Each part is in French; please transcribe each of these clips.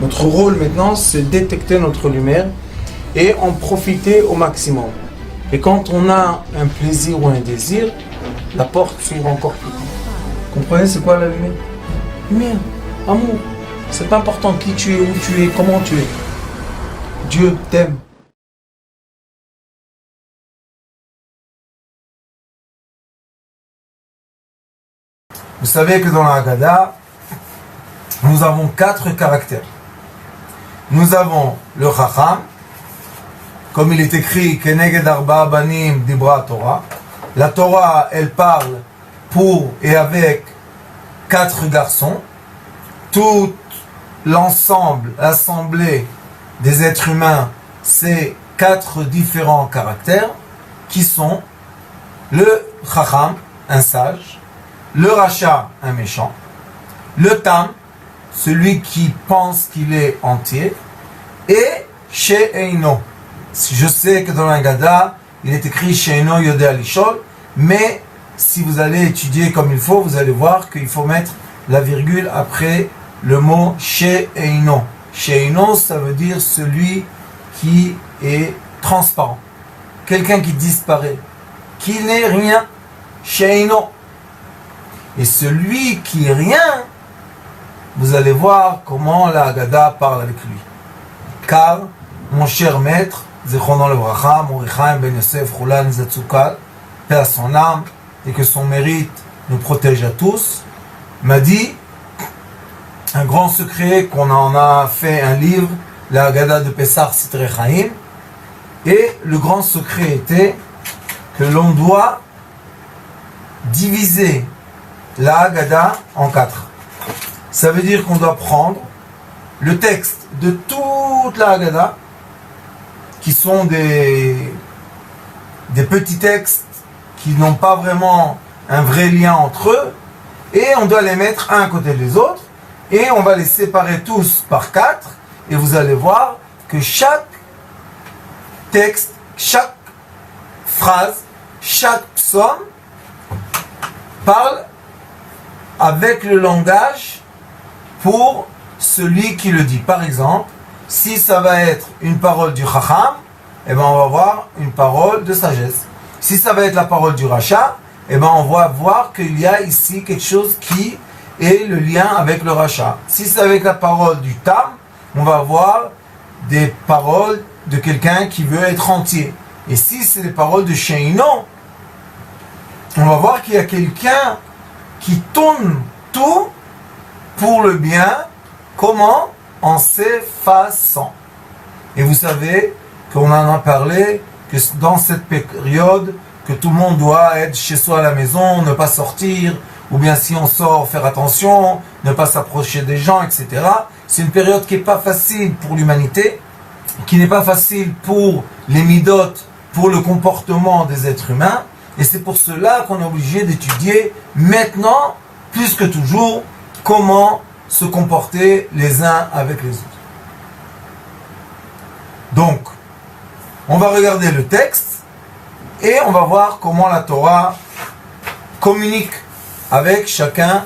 Notre rôle maintenant, c'est détecter notre lumière et en profiter au maximum. Et quand on a un plaisir ou un désir, la porte s'ouvre encore plus grand. Comprenez, c'est quoi la lumière? Lumière, amour. C'est pas important qui tu es, où tu es, comment tu es. Dieu t'aime. Vous savez que dans la Haggadah, nous avons 4 caractères. Nous avons le Chacham, comme il est écrit, Keneged Arba'a Banim Dibra Torah. La Torah, elle parle pour et avec 4 garçons. Tout l'ensemble, l'assemblée des êtres humains, c'est 4 différents caractères qui sont le Chacham, un sage, le Racha, un méchant, le Tam, celui qui pense qu'il est entier, et She'eino. Je sais que dans la Haggadah, il est écrit She'eino Yodea Lishol, mais si vous allez étudier comme il faut, vous allez voir qu'il faut mettre la virgule après le mot She'eino. She'eino, ça veut dire celui qui est transparent. Quelqu'un qui disparaît, qui n'est rien. She'eino. Et celui qui est rien, vous allez voir comment la Haggadah parle avec lui. Car, mon cher maître, Zichrono Livracha, Mordechai ben Yosef Chulan Zatzukal, paix à son âme, et que son mérite nous protège à tous, m'a dit un grand secret qu'on en a fait un livre, la Haggadah de Pessah Sitrei Chaim, et le grand secret était que l'on doit diviser la Haggadah en 4. Ça veut dire qu'on doit prendre le texte de toute la Haggadah, qui sont des petits textes qui n'ont pas vraiment un vrai lien entre eux, et on doit les mettre un à côté des autres, et on va les séparer tous par 4, et vous allez voir que chaque texte, chaque phrase, chaque psaume parle avec le langage pour celui qui le dit. Par exemple, si ça va être une parole du Chacham, eh ben on va voir une parole de sagesse. Si ça va être la parole du Racha, eh ben on va voir qu'il y a ici quelque chose qui est le lien avec le Racha. Si c'est avec la parole du Tam, on va voir des paroles de quelqu'un qui veut être entier. Et si c'est des paroles de She'eino, on va voir qu'il y a quelqu'un qui tourne tout pour le bien. Comment? En s'effaçant. Et vous savez qu'on en a parlé, que dans cette période, que tout le monde doit être chez soi à la maison, ne pas sortir, ou bien si on sort, faire attention, ne pas s'approcher des gens, etc. C'est une période qui n'est pas facile pour l'humanité, qui n'est pas facile pour les midotes, pour le comportement des êtres humains, et c'est pour cela qu'on est obligé d'étudier maintenant, plus que toujours, comment se comporter les uns avec les autres. Donc, on va regarder le texte et on va voir comment la Torah communique avec chacun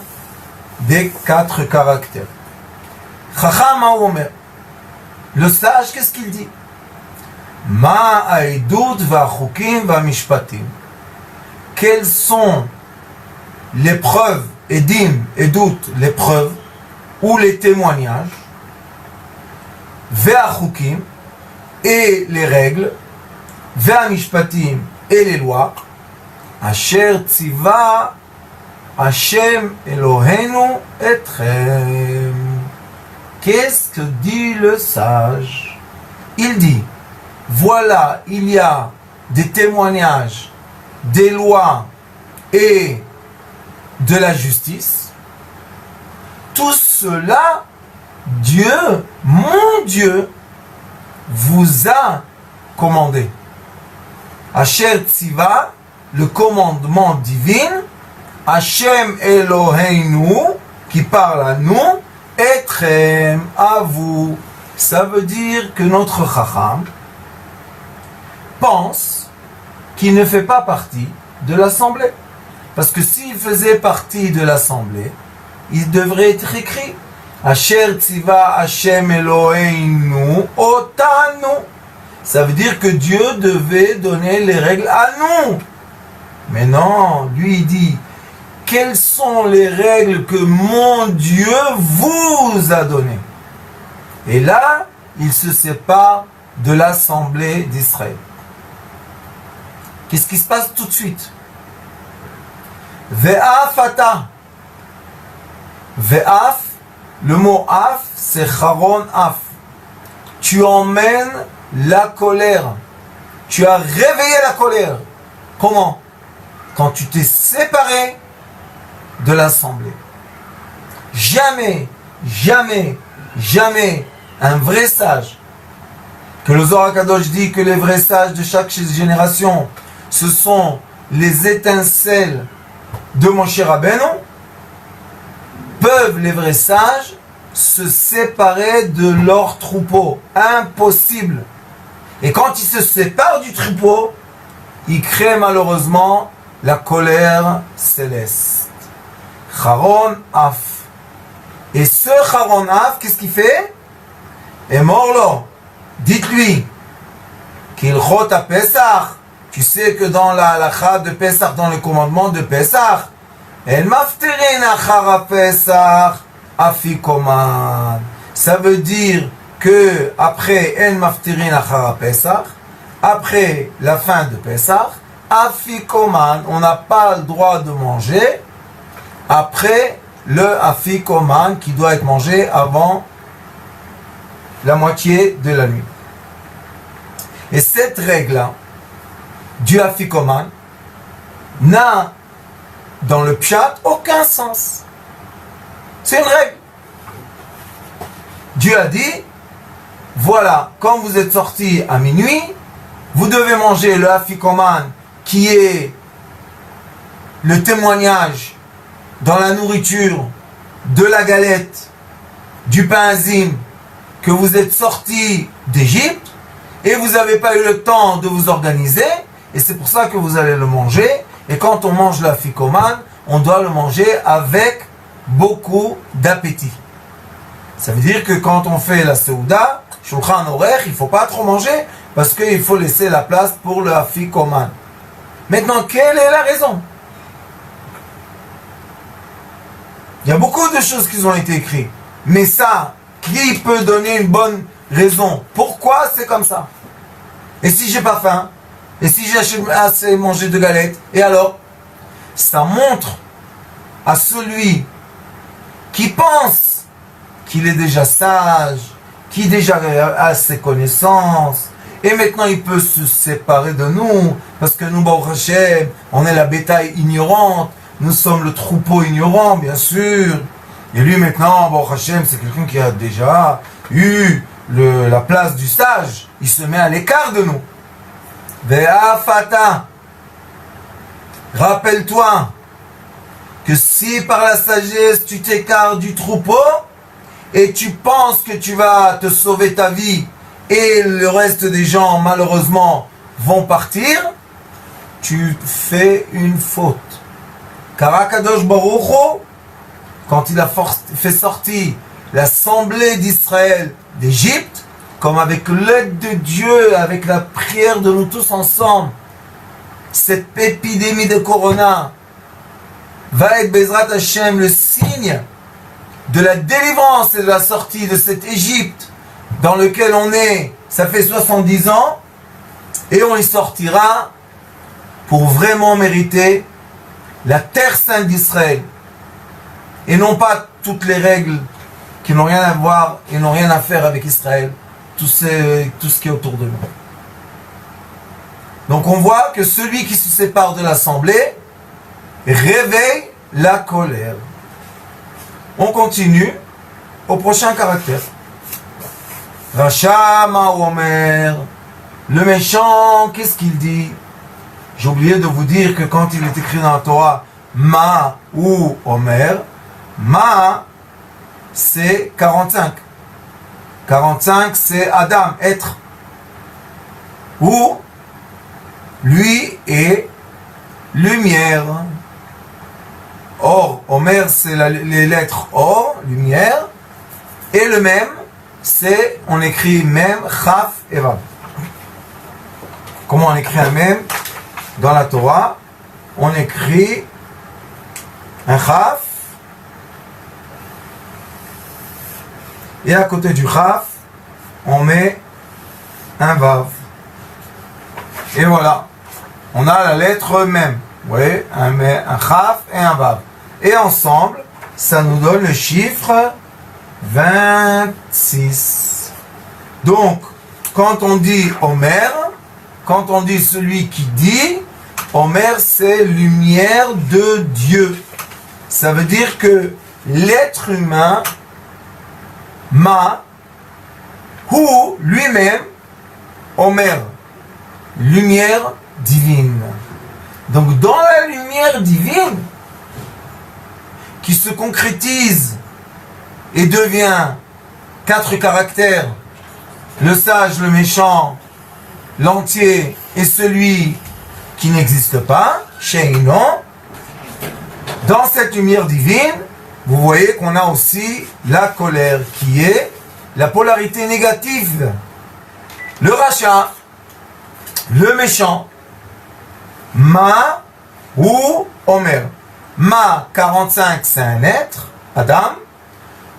des 4 caractères. Chacham Omer, le sage, qu'est-ce qu'il dit? Ma haïdout va'chukim va'mishpatim. Quelles sont les preuves, edim, edout, les preuves, ou les témoignages, ve'achukim, et les règles, ve'amishpatim, et les lois, asher tziva Hashem Eloheinu etchem. Qu'est-ce que dit le sage? Il dit, voilà, il y a des témoignages, des lois et de la justice. Tout cela, Dieu, mon Dieu, vous a commandé. Asher Tziva, le commandement divin, Hashem Eloheinu, qui parle à nous, Etchem, à vous. Ça veut dire que notre Chacham pense qu'il ne fait pas partie de l'assemblée. Parce que s'il faisait partie de l'assemblée, il devrait être écrit Asher tziva Hashem Eloheinu otanu. Ça veut dire que Dieu devait donner les règles à nous. Mais non, lui il dit, quelles sont les règles que mon Dieu vous a données? Et là, il se sépare de l'assemblée d'Israël. Qu'est-ce qui se passe tout de suite? Ve'af ata. Ve'af, le mot af, c'est charon af. Tu emmènes la colère. Tu as réveillé la colère. Comment? Quand tu t'es séparé de l'assemblée. Jamais, jamais, jamais un vrai sage, que le Zohar HaKadosh dit que les vrais sages de chaque génération, ce sont les étincelles de Moshe Rabbeinu, peuvent les vrais sages se séparer de leur troupeau. Impossible. Et quand ils se séparent du troupeau, ils créent malheureusement la colère céleste. Charon Af. Et ce Charon Af, qu'est-ce qu'il fait? Et morlo. Dites-lui qu'il chot à Pesach. Tu sais que dans la halakha de Pesach, dans le commandement de Pesach, El maftirin achara Pesach afikoman. Ça veut dire que après El maftirin achara Pesach, après la fin de Pesach, afikoman, on n'a pas le droit de manger après le afikoman qui doit être mangé avant la moitié de la nuit. Et cette règle-là, du afikoman, n'a dans le pshat aucun sens. C'est une règle. Dieu a dit, voilà, quand vous êtes sortis à minuit, vous devez manger le afikoman qui est le témoignage dans la nourriture de la galette, du pain azim, que vous êtes sortis d'Égypte et vous n'avez pas eu le temps de vous organiser, et c'est pour ça que vous allez le manger. Et quand on mange l'afikoman, on doit le manger avec beaucoup d'appétit. Ça veut dire que quand on fait la Seuda, Shulchan Orech, il ne faut pas trop manger parce qu'il faut laisser la place pour le afikoman. Maintenant, quelle est la raison? Il y a beaucoup de choses qui ont été écrites. Mais ça, qui peut donner une bonne raison? Pourquoi c'est comme ça? Et si j'ai pas faim? Et si j'ai assez mangé de galettes? Et alors? Ça montre à celui qui pense qu'il est déjà sage, qui déjà a ses connaissances, et maintenant il peut se séparer de nous, parce que nous, Baruch Hashem, on est la bétail ignorante, nous sommes le troupeau ignorant, bien sûr. Et lui maintenant, Baruch Hashem, c'est quelqu'un qui a déjà eu la place du sage, il se met à l'écart de nous. Ve'afata, rappelle-toi que si par la sagesse tu t'écartes du troupeau et tu penses que tu vas te sauver ta vie et le reste des gens malheureusement vont partir, tu fais une faute. Car Akadosh Baruch Hu, quand il a fait sortir l'assemblée d'Israël d'Égypte, comme avec l'aide de Dieu, avec la prière de nous tous ensemble, cette épidémie de Corona va être Bezrat Hashem le signe de la délivrance et de la sortie de cette Égypte dans lequel on est, ça fait 70 ans, et on y sortira pour vraiment mériter la terre sainte d'Israël, et non pas toutes les règles qui n'ont rien à voir et n'ont rien à faire avec Israël, tout ce qui est autour de nous. Donc on voit que celui qui se sépare de l'assemblée réveille la colère. On continue au prochain caractère. Racha ma omer. Le méchant, qu'est-ce qu'il dit? J'ai oublié de vous dire que quand il est écrit dans la Torah, ma ou omer, ma c'est 45. 45 c'est Adam, être. Ou lui est lumière. Or, Omer c'est les lettres Or, lumière, Et le même, c'est, on écrit même, chaf et vav. Comment on écrit un même dans la Torah? On écrit un chaf, et à côté du chaf, on met un vav. Et voilà, on a la lettre même. Vous voyez, un chaf et un vav. Et ensemble, ça nous donne le chiffre 26. Donc, quand on dit Omer, quand on dit celui qui dit, Omer c'est lumière de Dieu. Ça veut dire que l'être humain, ou lui-même, Omer, lumière divine. Donc dans la lumière divine, qui se concrétise et devient 4 caractères, le sage, le méchant, l'entier et celui qui n'existe pas, Sheinon, dans cette lumière divine, vous voyez qu'on a aussi la colère qui est la polarité négative. Le rachat, le méchant, Ma ou Omer. Ma 45 c'est un être, Adam,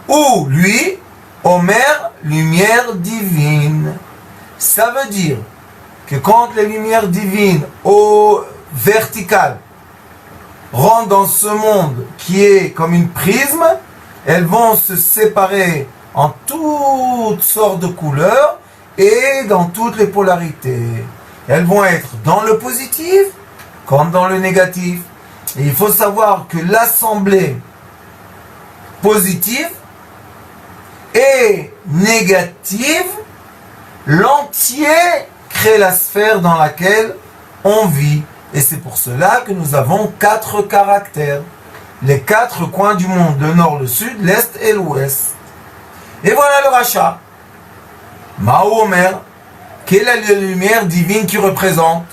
ou lui, Omer, lumière divine. Ça veut dire que quand les lumières divines au vertical rentrent dans ce monde qui est comme une prisme, elles vont se séparer en toutes sortes de couleurs et dans toutes les polarités. Elles vont être dans le positif comme dans le négatif. Et il faut savoir que l'assemblée positive et négative, l'entier crée la sphère dans laquelle on vit. Et c'est pour cela que nous avons 4 caractères. Les 4 coins du monde, le nord, le sud, l'est et l'ouest. Et voilà le rachat. Ma'u Omer, quelle est la lumière divine qui représente?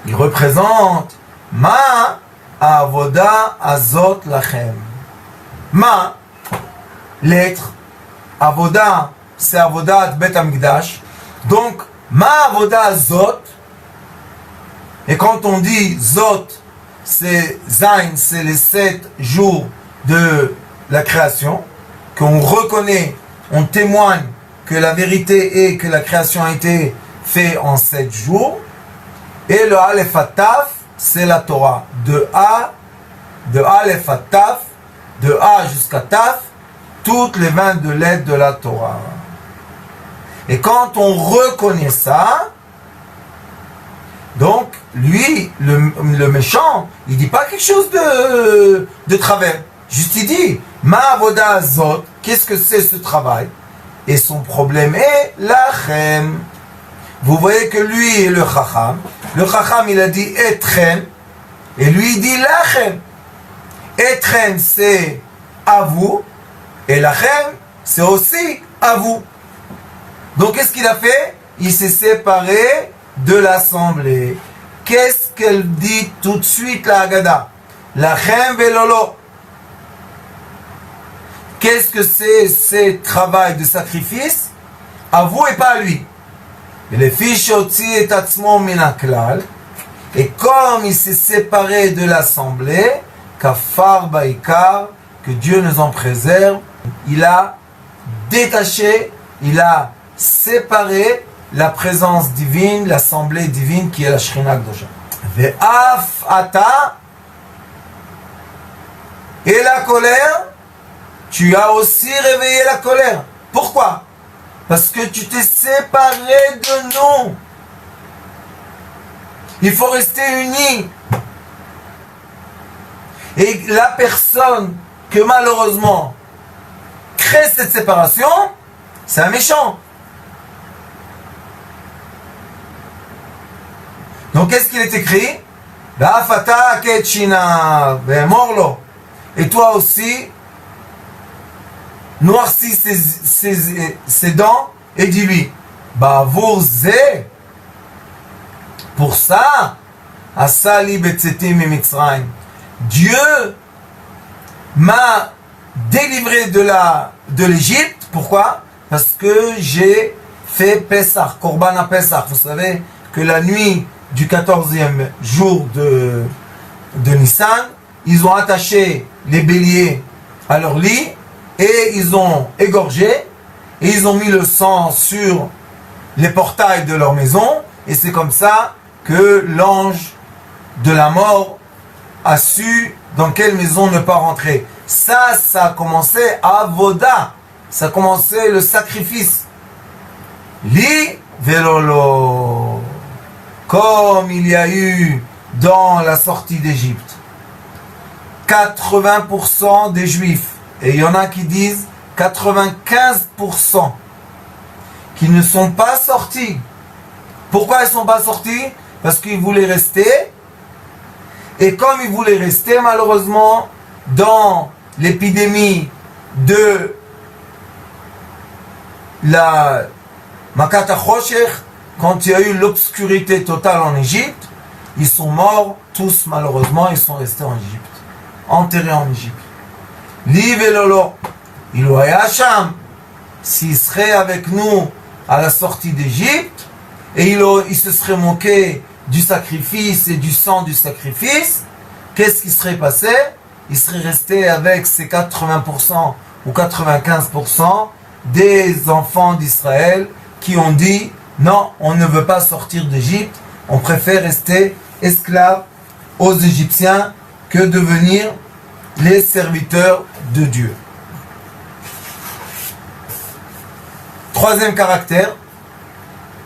Il représente Ma Avoda Azot Lachem. Ma, l'être. Avoda, c'est Avodat Bet Amigdash. Donc, Ma Avoda Azot. Et quand on dit Zot, c'est Zain, c'est les 7 jours de la création, qu'on reconnaît, on témoigne que la vérité est que la création a été faite en 7 jours. Et le Aleph à Taf, c'est la Torah. De Aleph à Taf, de A jusqu'à Taf, toutes les 22 lettres de la Torah. Et quand on reconnaît ça, donc, lui, le méchant, il dit pas quelque chose de travers. Juste il dit, Ma avoda azot, qu'est-ce que c'est ce travail? Et son problème est lachem. Vous voyez que lui est le chacham. Le chacham, il a dit etchem. Et lui, il dit lachem. Etchem, c'est à vous. Et lachem, c'est aussi à vous. Donc, qu'est-ce qu'il a fait? Il s'est séparé de l'assemblée. Qu'est-ce qu'elle dit tout de suite, la Haggadah? Lachem velolo. Qu'est-ce que c'est ce travail de sacrifice? À vous et pas à lui. Et comme il s'est séparé de l'assemblée, kafar baikar, que Dieu nous en préserve, il a détaché, il a séparé la présence divine, l'assemblée divine qui est la Shekhinah Kedosha. Ve'af ata, et la colère, tu as aussi réveillé la colère. Pourquoi? Parce que tu t'es séparé de nous. Il faut rester unis. Et la personne que malheureusement crée cette séparation, c'est un méchant. Donc qu'est-ce qu'il est écrit? Et toi aussi, noircis ses dents et dis-lui, Bavourze, pour ça, Asali betzetim et Mitzrayim, Dieu m'a délivré de l'Égypte Pourquoi? Parce que j'ai fait Pessah, Korban à Pessah. Vous savez que la nuit du 14e jour de Nissan, ils ont attaché les béliers à leur lit et ils ont égorgé et ils ont mis le sang sur les portails de leur maison, et c'est comme ça que l'ange de la mort a su dans quelle maison ne pas rentrer. Ça a commencé à Voda, ça a commencé le sacrifice. Li velolo, comme il y a eu dans la sortie d'Égypte. 80% des Juifs, et il y en a qui disent 95%, qui ne sont pas sortis. Pourquoi ils ne sont pas sortis? Parce qu'ils voulaient rester. Et comme ils voulaient rester, malheureusement, dans l'épidémie de la Makat HaChoshech, quand il y a eu l'obscurité totale en Égypte, ils sont morts tous, malheureusement, ils sont restés en Égypte, enterrés en Égypte. Li velolo, il Hacham, s'il serait avec nous à la sortie d'Égypte, et il se serait moqué du sacrifice et du sang du sacrifice, qu'est-ce qui serait passé? Il serait resté avec ces 80% ou 95% des enfants d'Israël qui ont dit non, on ne veut pas sortir d'Égypte, on préfère rester esclaves aux Égyptiens que devenir les serviteurs de Dieu. Troisième caractère,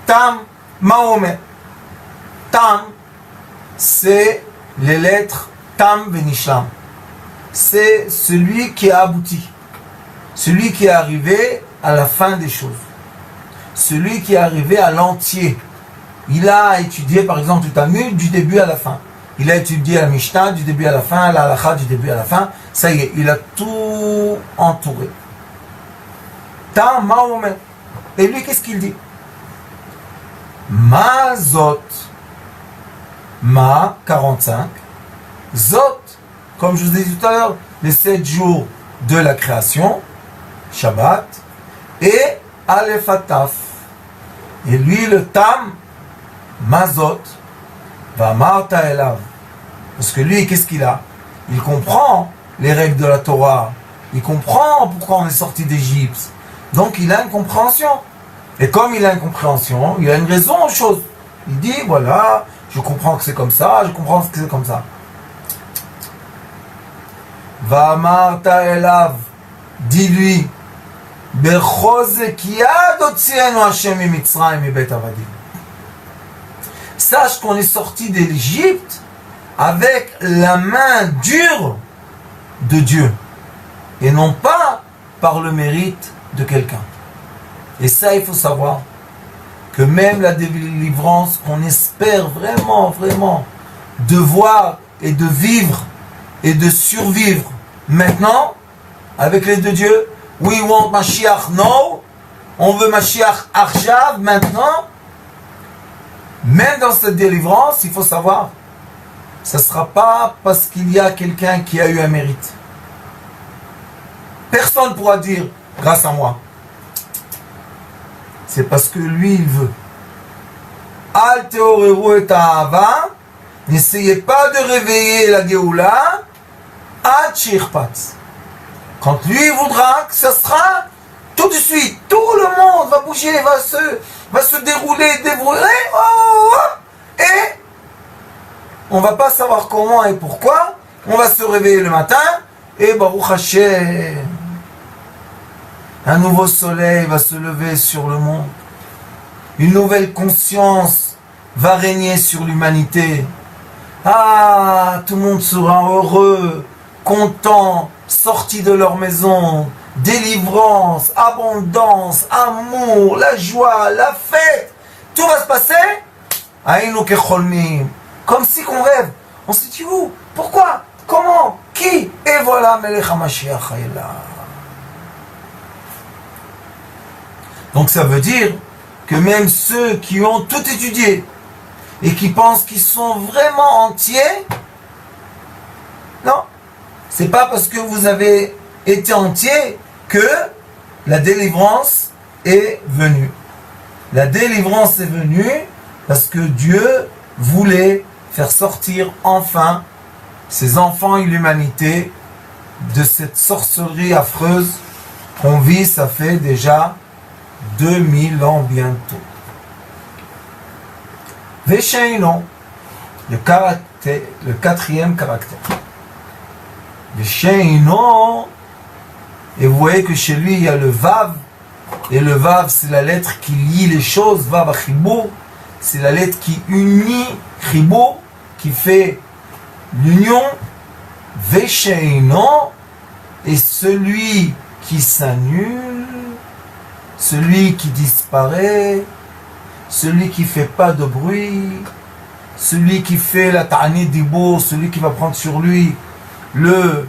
Tam Mahomet. Tam, c'est les lettres Tam Venishlam. C'est celui qui a abouti, celui qui est arrivé à la fin des choses, celui qui est arrivé à l'entier. Il a étudié par exemple le Talmud du début à la fin. Il a étudié la Mishnah du début à la fin, la Halakha du début à la fin. Ça y est, il a tout entouré. Tam Mahomet. Et lui, qu'est-ce qu'il dit? Ma Zot. Ma 45. Zot, comme je vous ai dit tout à l'heure, les 7 jours de la création, Shabbat, et Aleph Ataf. Et lui, le Tam, Mazot, va Marta Elav. Parce que lui, qu'est-ce qu'il a? Il comprend les règles de la Torah. Il comprend pourquoi on est sorti d'Égypte. Donc il a une compréhension. Et comme il a une compréhension, il a une raison aux choses. Il dit, voilà, je comprends que c'est comme ça, je comprends que c'est comme ça. Va Marta Elav, dis-lui, sache qu'on est sorti de l'Égypte avec la main dure de Dieu et non pas par le mérite de quelqu'un. Et ça, il faut savoir que même la délivrance qu'on espère vraiment, vraiment de voir et de vivre et de survivre maintenant avec l'aide de Dieu, we want Mashiach now, on veut Mashiach Arshav maintenant. Même dans cette délivrance, il faut savoir, ça ne sera pas parce qu'il y a quelqu'un qui a eu un mérite. Personne ne pourra dire, grâce à moi. C'est parce que lui, il veut. Al teoreru et ahava, n'essayez pas de réveiller la Géoula, ad shirpatz. Quand lui voudra que ça sera, tout de suite, tout le monde va bouger, va se dérouler, dérouler, et on va pas savoir comment et pourquoi, on va se réveiller le matin, et Baruch Hashem, un nouveau soleil va se lever sur le monde, une nouvelle conscience va régner sur l'humanité, tout le monde sera heureux, content, sorti de leur maison, délivrance, abondance, amour, la joie, la fête, tout va se passer comme si qu'on rêve. On se dit où? Pourquoi? Comment? Qui? Et voilà, Melech HaMashiach est là. Donc ça veut dire que même ceux qui ont tout étudié et qui pensent qu'ils sont vraiment entiers, non, c'est pas parce que vous avez été entier que la délivrance est venue. La délivrance est venue parce que Dieu voulait faire sortir enfin ses enfants et l'humanité de cette sorcellerie affreuse qu'on vit, ça fait déjà 2000 ans bientôt. Vesheino, le quatrième caractère. Vesheino, et vous voyez que chez lui il y a le Vav, et le Vav c'est la lettre qui lie les choses, Vav Achibou, c'est la lettre qui unit, Chibou, qui fait l'union. Vesheino, et celui qui s'annule, celui qui disparaît, celui qui fait pas de bruit, celui qui fait la ta'ani dibour, celui qui va prendre sur lui le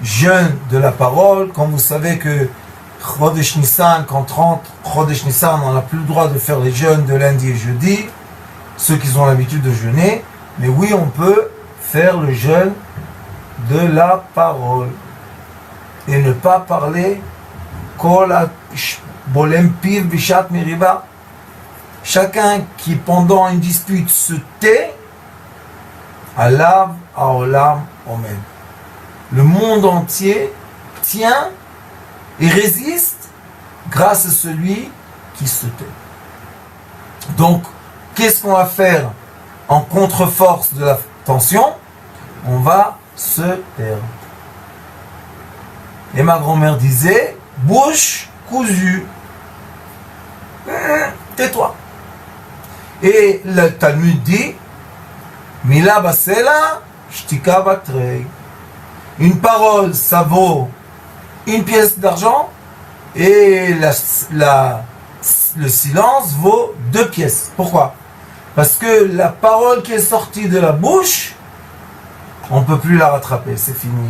jeûne de la parole. Comme vous savez que Chodesh Nissan, quand rentre Chodesh Nissan, on n'a plus le droit de faire les jeûnes de lundi et jeudi, ceux qui ont l'habitude de jeûner, mais oui, on peut faire le jeûne de la parole et ne pas parler kol bolem piv bishat miriba. Chacun qui pendant une dispute se tait, alav haolam omed. Le monde entier tient et résiste grâce à celui qui se tait. Donc, qu'est-ce qu'on va faire en contre-force de la tension? On va se taire. Et ma grand-mère disait, bouche cousue, tais-toi. Et le Talmud dit, Mila basela, shtika batrei. Une parole, ça vaut une pièce d'argent, et le silence vaut 2 pièces. Pourquoi? Parce que la parole qui est sortie de la bouche, on ne peut plus la rattraper, c'est fini.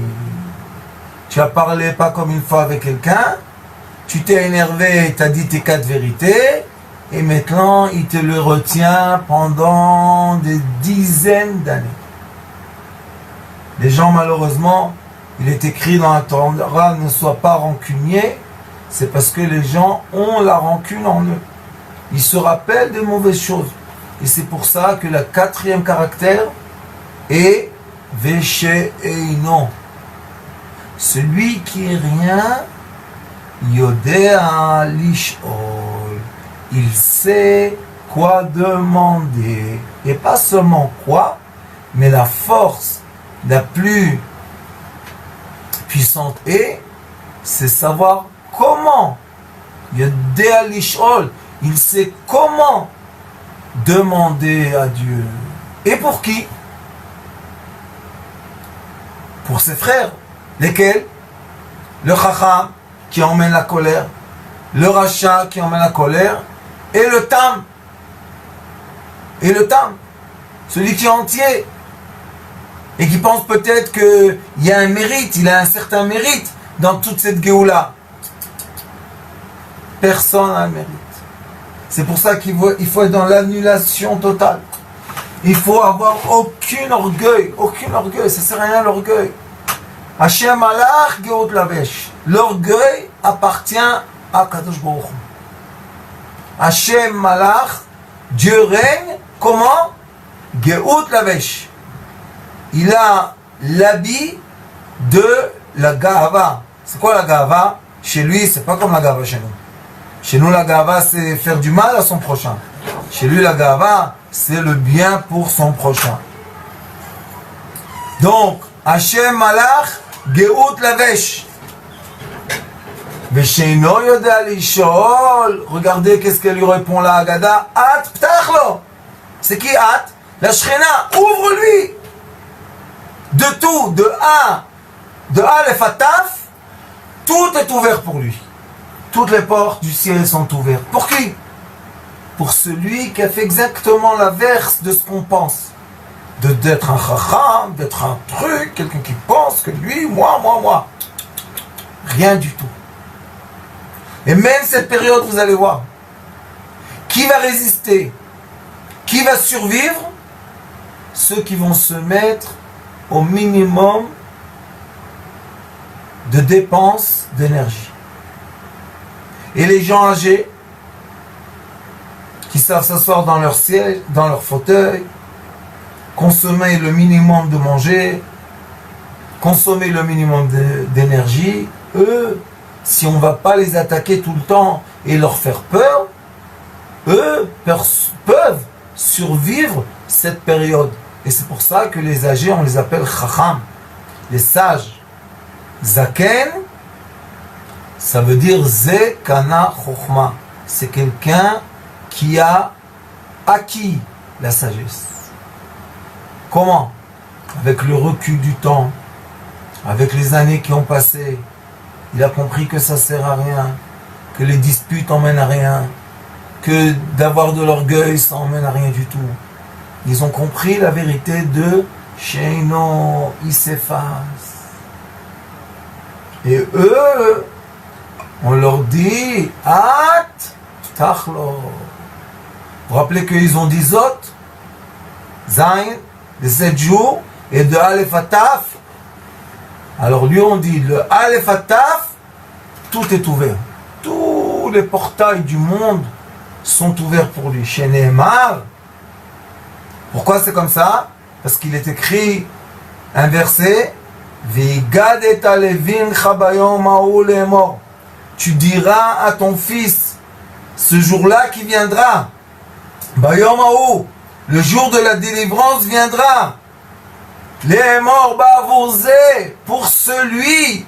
Tu as parlé pas comme une fois avec quelqu'un, tu t'es énervé, tu as dit tes 4 vérités, et maintenant il te le retient pendant des dizaines d'années. Les gens, malheureusement, il est écrit dans la Torah, ne sois pas rancunier, c'est parce que les gens ont la rancune en eux. Ils se rappellent des mauvaises choses. Et c'est pour ça que le 4e caractère est Vesheino. Celui qui est rien, Yodea Lishol. Il sait quoi demander. Et pas seulement quoi, mais la force la plus puissante est, c'est savoir comment. Yodea Lishol. Il sait comment demander à Dieu. Et pour qui? Pour ses frères. Lesquels? Le Chacham qui emmène la colère, le Racha qui emmène la colère, et le Tam. Et le Tam, celui qui est entier, et qui pense peut-être qu'il y a un mérite, il a un certain mérite dans toute cette Géoula. Personne n'a le mérite. C'est pour ça qu'il faut être dans l'annulation totale. Il faut avoir aucun orgueil, ça sert à rien l'orgueil. Hashem Malach Geout Lavesh. L'orgueil appartient à Kadosh Baruch Hu. Hashem Malach, Dieu règne, comment? Geout Lavesh. Il a l'habit de la Gahava. C'est quoi la Gahava? Chez lui, c'est pas comme la Gahava chez nous. Chez nous, la Gahava, c'est faire du mal à son prochain. Chez lui, la Gahava, c'est le bien pour son prochain. Donc, Hashem Malach, Geout Lavesh. Vesheino Yodea Lishol. Regardez qu'est-ce qu'elle lui répond la Haggadah. At Ptachlo. C'est qui At? La Shechina. Ouvre-lui. De tout, de Aleph à Taf, tout est ouvert pour lui. Toutes les portes du ciel sont ouvertes. Pour qui? Pour celui qui a fait exactement l'inverse de ce qu'on pense. D'être un chacham, d'être un truc, quelqu'un qui pense que lui, moi. Rien du tout. Et même cette période, vous allez voir, qui va résister? Qui va survivre? Ceux qui vont se mettre au minimum de dépenses d'énergie. Et les gens âgés, qui savent s'asseoir dans leur siège, dans leur fauteuil, consommer le minimum de manger, consommer le minimum d'énergie, eux, si on ne va pas les attaquer tout le temps et leur faire peur, eux peuvent survivre cette période. Et c'est pour ça que les âgés, on les appelle chacham, les sages. Zaken, ça veut dire ze kana chokhma. C'est quelqu'un qui a acquis la sagesse. Comment? Avec le recul du temps, avec les années qui ont passé, il a compris que ça sert à rien, que les disputes emmènent à rien, que d'avoir de l'orgueil, ça emmène à rien du tout. Ils ont compris la vérité de Sheino, il s'efface. Et eux, on leur dit, At, Tachlo. Vous vous rappelez qu'ils ont dit Zot, Zain, de 7 jours, et de Aleph à Taf. Alors lui on dit, le Aleph à Taf, tout est ouvert. Tous les portails du monde sont ouverts pour lui. Chez Nehemar. Pourquoi c'est comme ça? Parce qu'il est écrit un verset, V'igad alevin chabayom ma'ou lemor. Tu diras à ton fils, ce jour-là qui viendra, Bayom ma'ou, le jour de la délivrance viendra. Lemor ba'avourze, pour celui-là.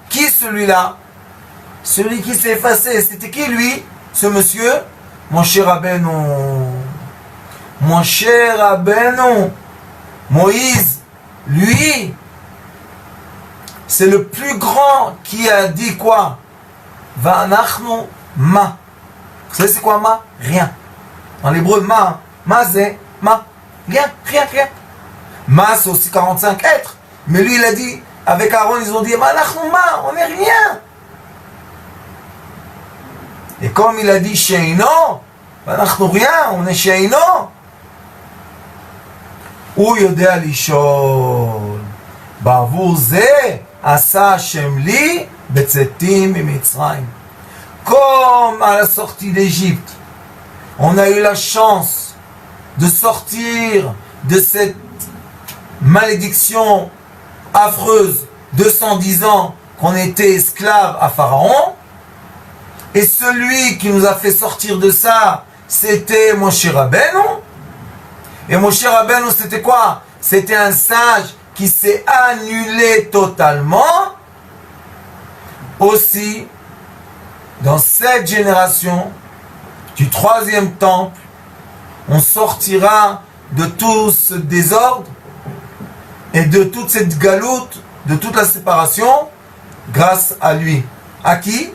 Qui celui-là? Celui qui s'est effacé. C'était qui lui? Ce monsieur? Mon cher Rabbeinu. Mon cher Rabbeinu. Moïse. Lui, c'est le plus grand qui a dit quoi? Va'anachnu ma. Vous savez c'est quoi ma? Rien. En hébreu, ma c'est ma. Rien. Ma c'est aussi 45 êtres. Mais lui il a dit, avec Aaron ils ont dit, va'anachnu ma, on n'est rien. Et comme il a dit sheino, va'anachnu rien, on est sheino. הוא יודע לשאול, בעבור זה עשה השם לי בצאתי ממצרים. Comme à la sortie d'Égypte, on a eu la chance de sortir de cette malédiction affreuse, 210 ans qu'on était esclave à Pharaon, et celui qui nous a fait sortir de ça, c'était Moshe Rabbeinu. Et Moshe Rabbeinu, c'était quoi? C'était un sage qui s'est annulé totalement. Aussi, dans cette génération du troisième temple, on sortira de tout ce désordre et de toute cette galoute, de toute la séparation, grâce à lui. À qui?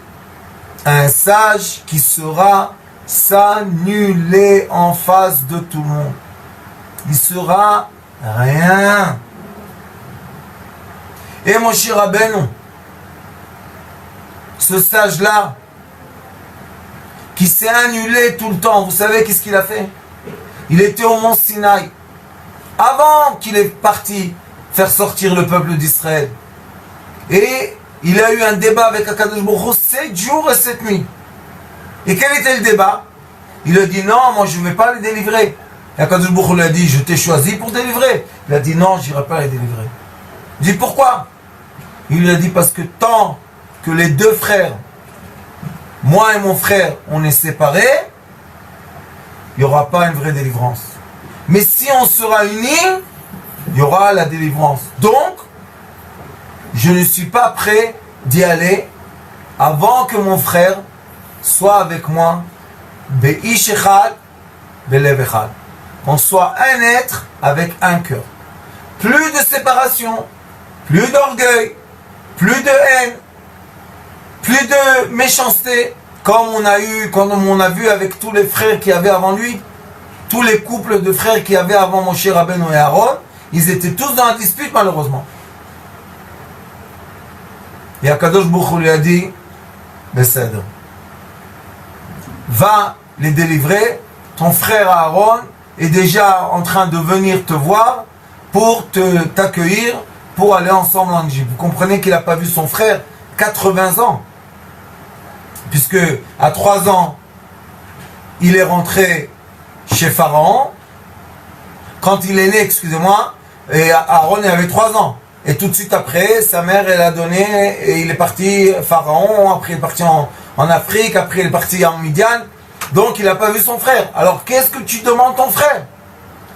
Un sage qui sera s'annuler en face de tout le monde. Il sera rien. Et Moshe Rabbeinu, ce sage-là, qui s'est annulé tout le temps, vous savez qu'est-ce qu'il a fait? Il était au mont Sinaï, avant qu'il est parti faire sortir le peuple d'Israël. Et il a eu un débat avec Akadosh Baruch Hu 7 jours et 7 nuits. Et quel était le débat? Il a dit non, moi je ne vais pas les délivrer. Et Akadosh Baruch Hu lui a dit, je t'ai choisi pour délivrer. Il a dit non, je n'irai pas les délivrer. Il dit pourquoi? Il lui a dit parce que tant que les deux frères, moi et mon frère, on est séparés, il n'y aura pas une vraie délivrance. Mais si on sera unis, il y aura la délivrance. Donc, je ne suis pas prêt d'y aller avant que mon frère soit avec moi. Be'ish echad, belev echad. Qu'on soit un être avec un cœur. Plus de séparation, plus d'orgueil, plus de haine, plus de méchanceté, comme on a vu avec tous les frères qui avaient avant lui, tous les couples de frères qui avaient avant Moshe Rabbeinu et Aaron, ils étaient tous dans la dispute malheureusement. Et Akadosh Baruch Hu lui a dit, Beseder, va les délivrer, ton frère Aaron est déjà en train de venir te voir pour t'accueillir, pour aller ensemble en Égypte. Vous comprenez qu'il n'a pas vu son frère 80 ans. puisque à 3 ans, il est rentré chez Pharaon. Quand il est né, excusez-moi, et Aaron avait 3 ans. Et tout de suite après, sa mère, elle a donné, et il est parti Pharaon, après il est parti en Afrique, après il est parti en Midian. Donc il n'a pas vu son frère. Alors qu'est-ce que tu demandes ton frère?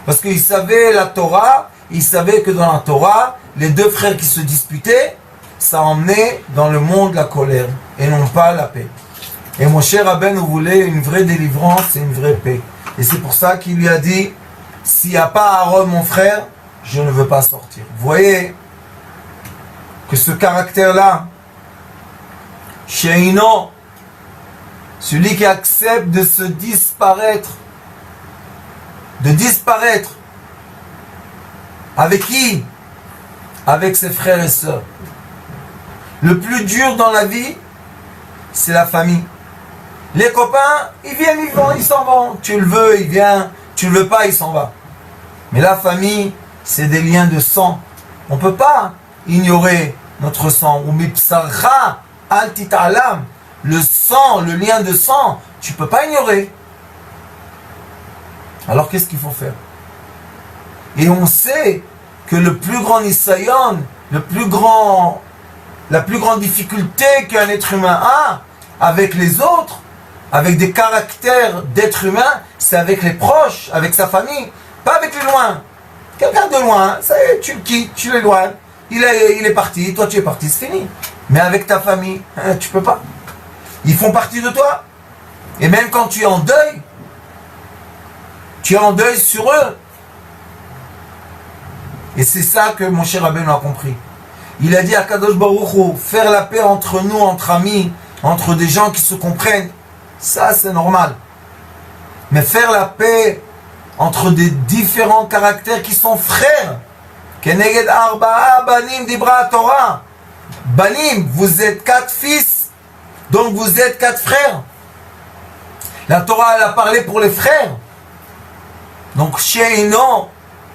Parce qu'il savait la Torah, il savait que dans la Torah, les 2 frères qui se disputaient, ça emmenait dans le monde la colère, et non pas la paix. Et mon cher Rabbeinu voulait une vraie délivrance et une vraie paix. Et c'est pour ça qu'il lui a dit, s'il n'y a pas Aaron mon frère, je ne veux pas sortir. Vous voyez que ce caractère-là, Sheino, celui qui accepte de se disparaître, avec qui? Avec ses frères et sœurs. Le plus dur dans la vie, c'est la famille. Les copains, ils viennent, ils vont, ils s'en vont. Tu le veux, il vient. Tu le veux pas, il s'en va. Mais la famille, c'est des liens de sang. On ne peut pas ignorer notre sang. Ou mipsara altitalam. Le sang, le lien de sang, tu ne peux pas ignorer. Alors qu'est-ce qu'il faut faire? Et on sait que le plus grand nisayon, la plus grande difficulté qu'un être humain a avec les autres, avec des caractères d'être humain, c'est avec les proches, avec sa famille, pas avec les loin. Quelqu'un de loin, ça y est, tu le quittes, tu l'éloignes, il est parti, toi tu es parti, c'est fini. Mais avec ta famille, tu peux pas. Ils font partie de toi. Et même quand tu es en deuil, tu es en deuil sur eux. Et c'est ça que mon cher Rabbeinu a compris. Il a dit à Kadosh Baruch Hu, faire la paix entre nous, entre amis, entre des gens qui se comprennent, ça c'est normal. Mais faire la paix entre des différents caractères qui sont frères, Keneged Arba'a Banim Dibra Torah. Banim, vous êtes 4 fils, donc vous êtes 4 frères. La Torah elle a parlé pour les frères. Donc Sheino,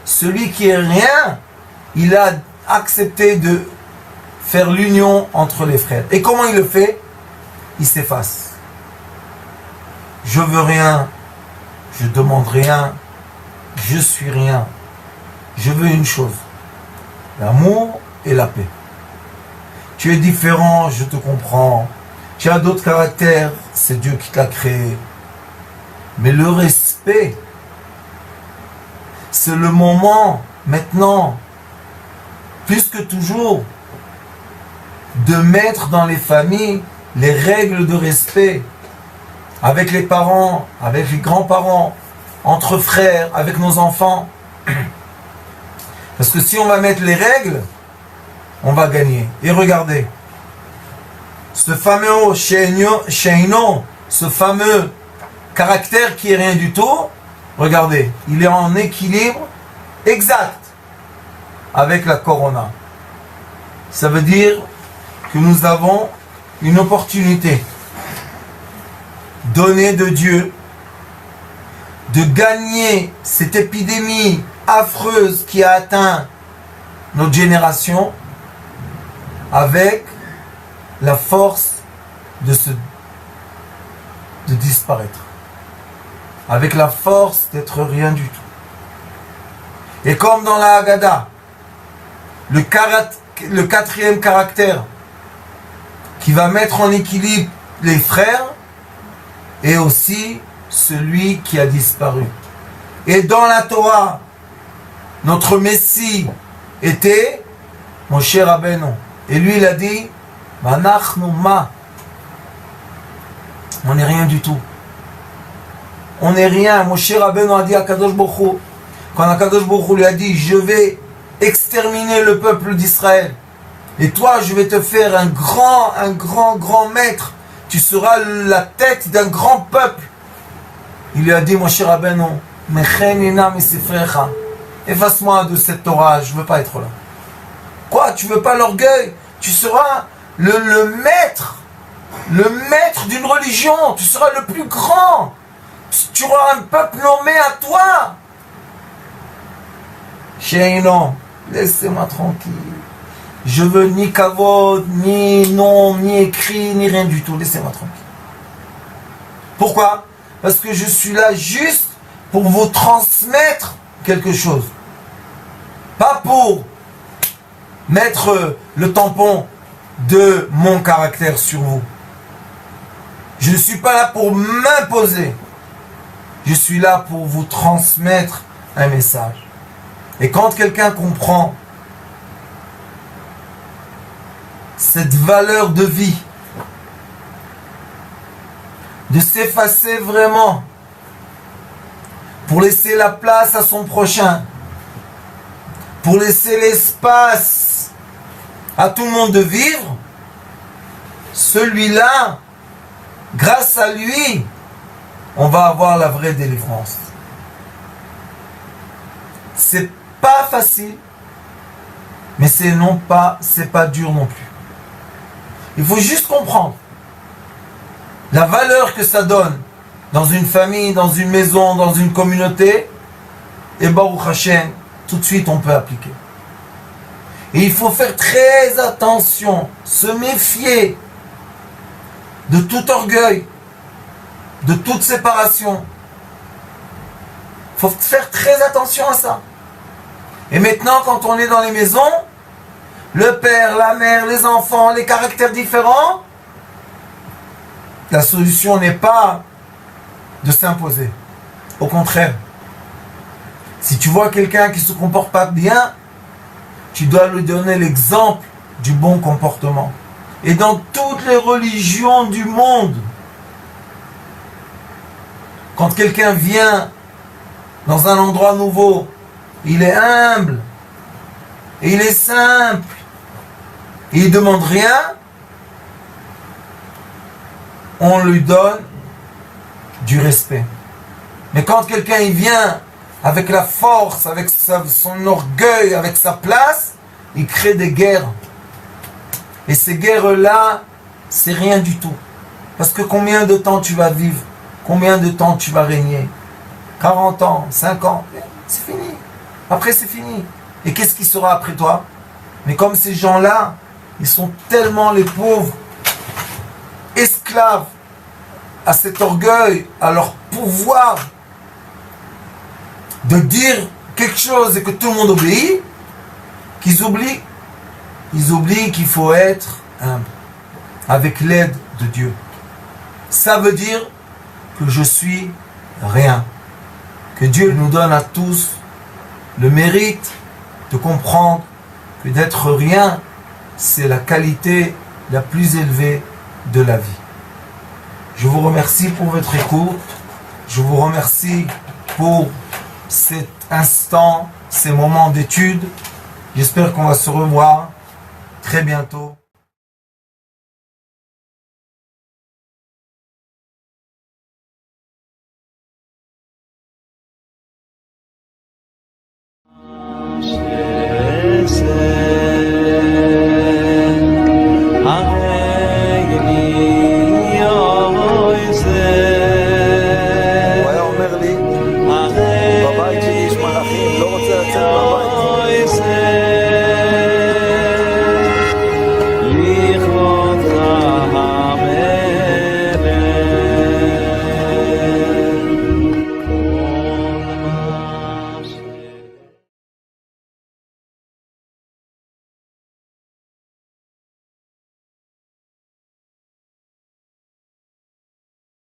celui qui est rien, il a accepté de faire l'union entre les frères. Et comment il le fait? Il s'efface. Je veux rien, je demande rien, je suis rien. Je veux une chose, l'amour et la paix. Tu es différent, je te comprends. Tu as d'autres caractères, c'est Dieu qui t'a créé. Mais le respect, c'est le moment, maintenant, plus que toujours, de mettre dans les familles les règles de respect, avec les parents, avec les grands-parents, entre frères, avec nos enfants. Parce que si on va mettre les règles, on va gagner. Et regardez, ce fameux Sheino, ce fameux caractère qui est rien du tout, regardez, il est en équilibre exact avec la Corona. Ça veut dire que nous avons une opportunité donnée de Dieu de gagner cette épidémie affreuse qui a atteint notre génération avec la force de disparaître, avec la force d'être rien du tout. Et comme dans la Haggadah, le 4e caractère qui va mettre en équilibre les frères est aussi celui qui a disparu. Et dans la Torah, notre Messie était Moshe Rabbeinu. Et lui, il a dit, Manachnu ma. On n'est rien du tout. On n'est rien. Moshe Rabbeinu a dit à Kadosh Baruch Hu, quand Kadosh Baruch Hu lui a dit, je vais exterminer le peuple d'Israël. Et toi, je vais te faire un grand maître. Tu seras la tête d'un grand peuple. Il lui a dit, Moshe Rabbeinu, Mechenina misifrecha. Efface-moi de cette Torah, je ne veux pas être là. Quoi? Tu ne veux pas l'orgueil? Tu seras le maître d'une religion. Tu seras le plus grand. Tu auras un peuple nommé à toi. Sheino, laissez-moi tranquille. Je veux ni kavod, ni nom, ni écrit, ni rien du tout. Laissez-moi tranquille. Pourquoi? Parce que je suis là juste pour vous transmettre quelque chose. Pas pour mettre le tampon de mon caractère sur vous. Je ne suis pas là pour m'imposer. Je suis là pour vous transmettre un message. Et quand quelqu'un comprend cette valeur de vie, de s'effacer vraiment pour laisser la place à son prochain, pour laisser l'espace à tout le monde de vivre, celui-là, grâce à lui, on va avoir la vraie délivrance. C'est pas facile, mais c'est pas dur non plus. Il faut juste comprendre la valeur que ça donne dans une famille, dans une maison, dans une communauté, et Baruch Hashem, tout de suite on peut appliquer. Et il faut faire très attention, se méfier de tout orgueil, de toute séparation. Il faut faire très attention à ça. Et maintenant, quand on est dans les maisons, le père, la mère, les enfants, les caractères différents, la solution n'est pas de s'imposer. Au contraire, si tu vois quelqu'un qui ne se comporte pas bien, tu dois lui donner l'exemple du bon comportement. Et dans toutes les religions du monde, quand quelqu'un vient dans un endroit nouveau, il est humble, et il est simple, et il ne demande rien, on lui donne du respect. Mais quand quelqu'un il vient avec la force, avec son orgueil, avec sa place, il crée des guerres. Et ces guerres-là, c'est rien du tout. Parce que combien de temps tu vas vivre? Combien de temps tu vas régner? 40 ans, 50, c'est fini. Après c'est fini. Et qu'est-ce qui sera après toi? Mais comme ces gens-là, ils sont tellement les pauvres, esclaves à cet orgueil, à leur pouvoir de dire quelque chose et que tout le monde obéit, qu'ils oublient. Ils oublient qu'il faut être humble, avec l'aide de Dieu. Ça veut dire que je suis rien. Que Dieu nous donne à tous le mérite de comprendre que d'être rien, c'est la qualité la plus élevée de la vie. Je vous remercie pour votre écoute. Je vous remercie pour cet instant, ces moments d'étude. J'espère qu'on va se revoir très bientôt.